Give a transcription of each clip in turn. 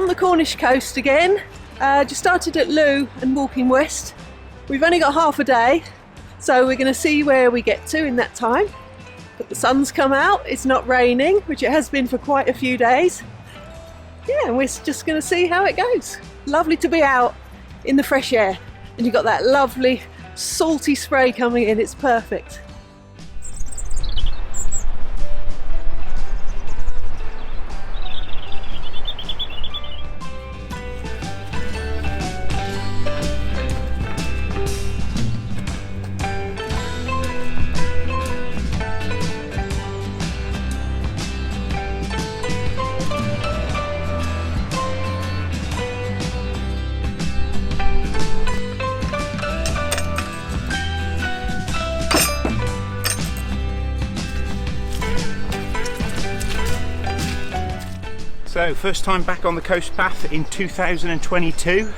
on the Cornish coast again. Just started at Looe and walking west. We've only got half a day, so we're going to see where we get to in that time. But the sun's come out, it's not raining, which it has been for quite a few days. Yeah, and we're just going to see how it goes. Lovely to be out in the fresh air, and you've got that lovely salty spray coming in, it's perfect. So, first time back on the coast path in 2022.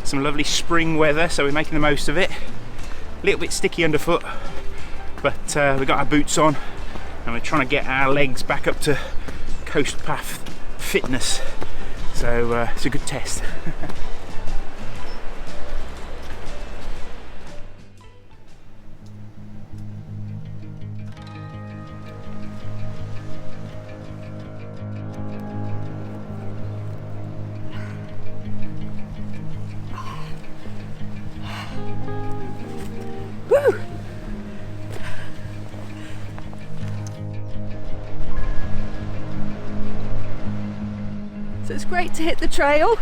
Some lovely spring weather, so we're making the most of it. A little bit sticky underfoot, but we've got our boots on and we're trying to get our legs back up to coast path fitness. So it's a good test. Woo! So it's great to hit the trail,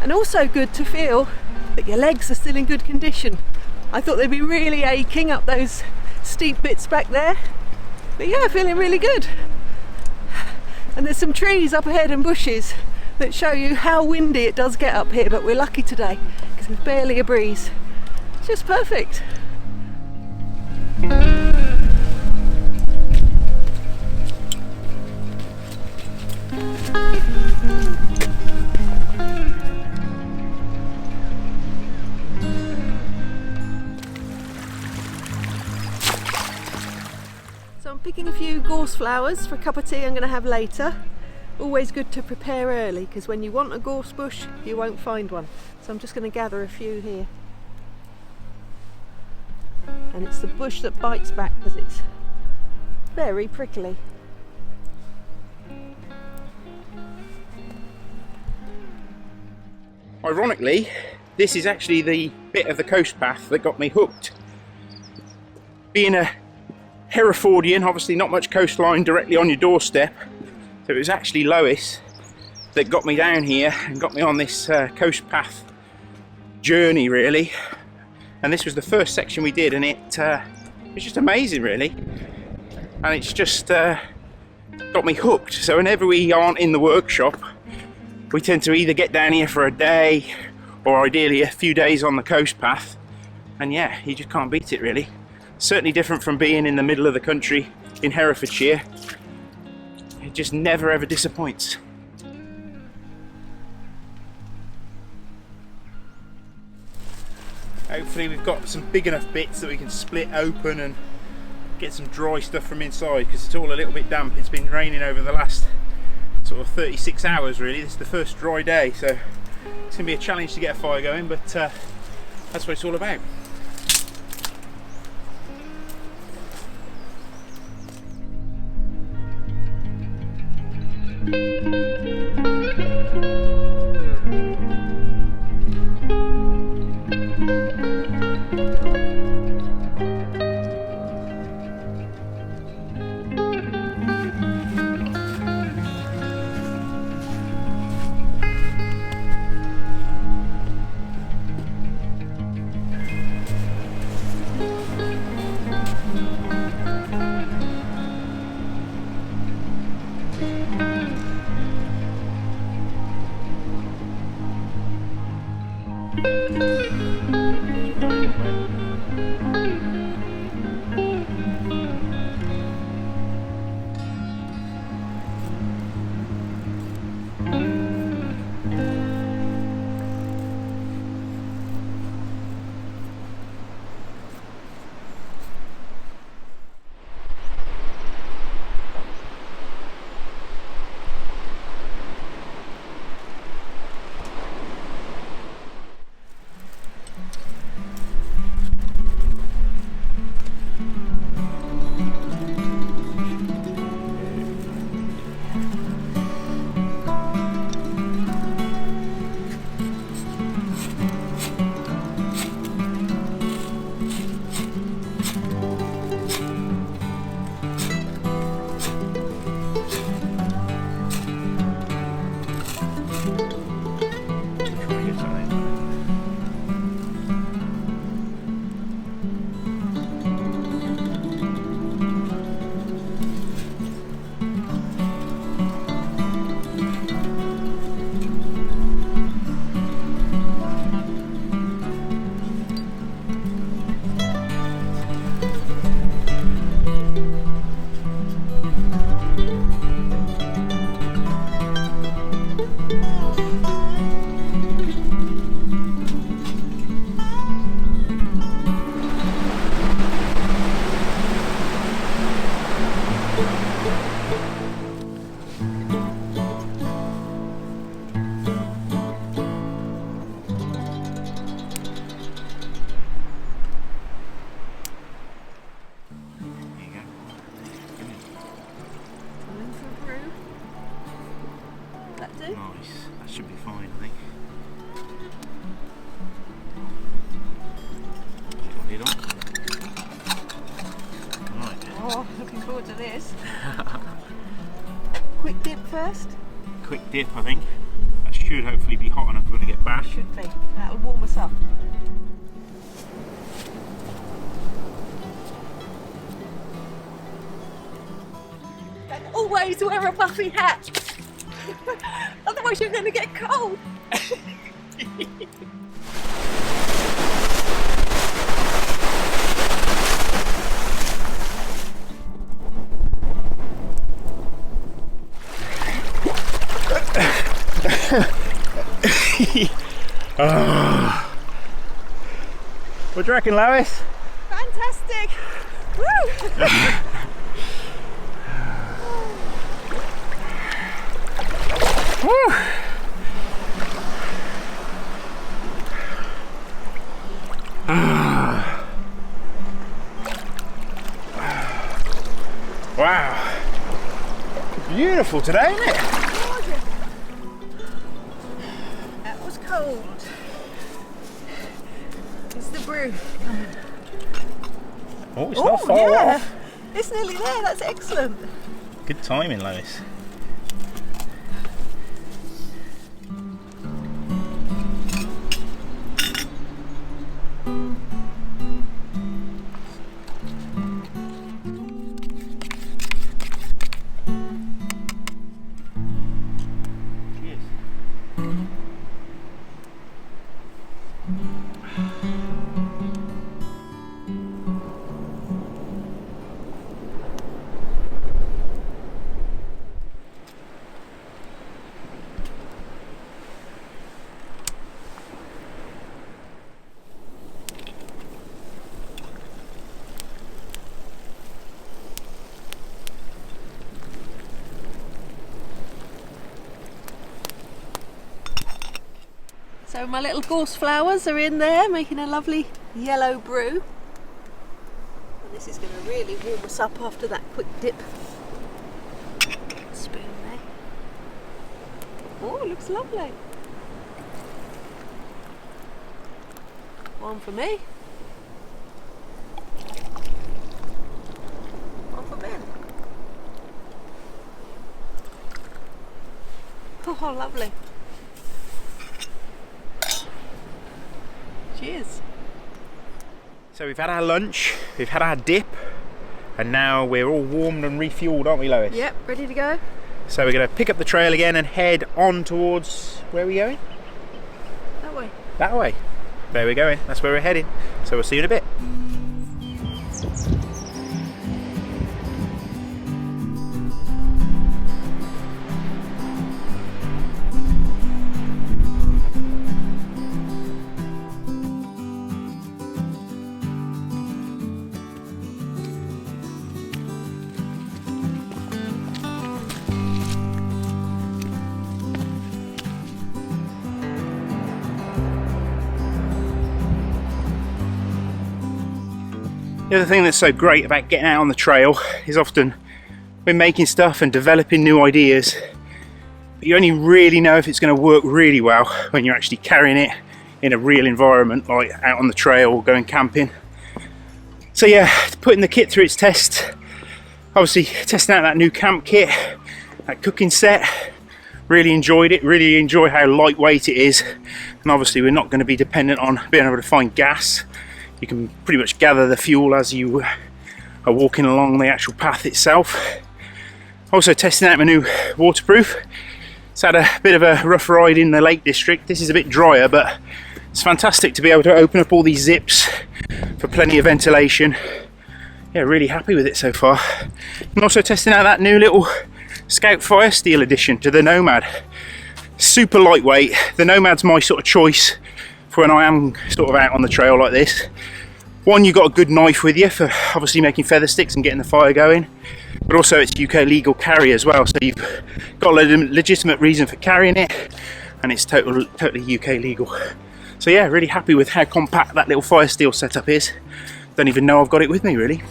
and also good to feel that your legs are still in good condition. I thought they'd be really aching up those steep bits back there, but yeah, feeling really good. And there's some trees up ahead and bushes that show you how windy it does get up here, but we're lucky today because there's barely a breeze. It's just perfect. So I'm picking a few gorse flowers for a cup of tea I'm going to have later. Always good to prepare early because when you want a gorse bush you won't find one. So I'm just going to gather a few here. And it's the bush that bites back because it's very prickly. Ironically, this is actually the bit of the coast path that got me hooked. Being a Herefordian, obviously not much coastline directly on your doorstep, so it was actually Lois that got me down here and got me on this coast path journey really. And this was the first section we did, and it's just amazing really, and it's just got me hooked. So whenever we aren't in the workshop, we tend to either get down here for a day or ideally a few days on the coast path, and yeah, you just can't beat it really. Certainly different from being in the middle of the country in Herefordshire. It just never ever disappoints. Hopefully we've got some big enough bits that we can split open and get some dry stuff from inside, because it's all a little bit damp. It's been raining over the last sort of 36 hours really. This is the first dry day, so it's going to be a challenge to get a fire going, but that's what it's all about. do. Nice, that should be fine, I think. Got it on. Right. Oh, looking forward to this. Quick dip first. Quick dip, I think. That should hopefully be hot enough when we get back. Should be. That'll warm us up. And always wear a puffy hat. Otherwise you're going to get cold. What do you reckon, Lois? Fantastic. Woo! Woo! Wow. Beautiful today, isn't it? Gorgeous. That was cold. Is the brew coming? Oh, it's not far off. It's nearly there. That's excellent. Good timing, Lois. So my little gorse flowers are in there making a lovely yellow brew. And this is going to really warm us up after that quick dip. Spoon there. Oh, it looks lovely. One for me. One for Ben. Oh, lovely. Cheers. So we've had our lunch, we've had our dip, and now we're all warmed and refueled, aren't we, Lois? Yep, ready to go. So we're going to pick up the trail again and head on towards, where are we going? That way. That way. There we're going, that's where we're heading. So we'll see you in a bit. The other thing that's so great about getting out on the trail is often we're making stuff and developing new ideas, but you only really know if it's going to work really well when you're actually carrying it in a real environment, like out on the trail or going camping. So yeah, putting the kit through its test, obviously testing out that new camp kit, that cooking set, really enjoyed it, really enjoy how lightweight it is, and obviously we're not going to be dependent on being able to find gas. You can pretty much gather the fuel as you are walking along the actual path itself. Also testing out my new waterproof. It's had a bit of a rough ride in the Lake District. This is a bit drier, but it's fantastic to be able to open up all these zips for plenty of ventilation. Yeah, really happy with it so far. And also testing out that new little Scout Fire Steel edition to the Nomad. Super lightweight. The Nomad's my sort of choice for when I am sort of out on the trail like this. One, you've got a good knife with you for obviously making feather sticks and getting the fire going, but also it's UK legal carry as well, so you've got a legitimate reason for carrying it, and it's totally UK legal. So yeah, really happy with how compact that little fire steel setup is. Don't even know I've got it with me really.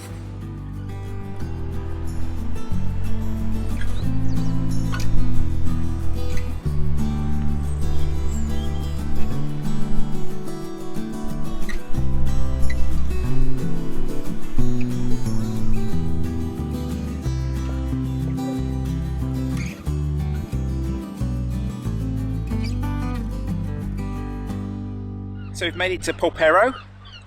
So we've made it to Polperro.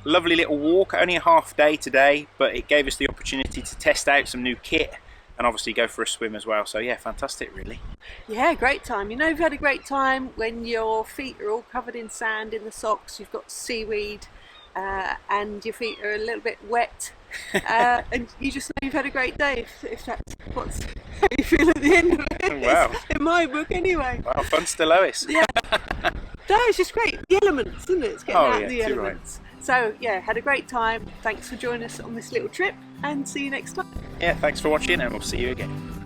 Lovely little walk, only a half day today, but it gave us the opportunity to test out some new kit and obviously go for a swim as well. So yeah, fantastic really. Yeah, great time. You know, you've had a great time when your feet are all covered in sand in the socks, you've got seaweed, and your feet are a little bit wet, and you just know you've had a great day if that's how you feel at the end of it. Wow. In my book anyway. Wow, fun's to Lois. Yeah. No, it's just great. The elements, isn't it? It's getting out of the elements. Right. So yeah, had a great time. Thanks for joining us on this little trip, and see you next time. Yeah, thanks for watching, and we'll see you again.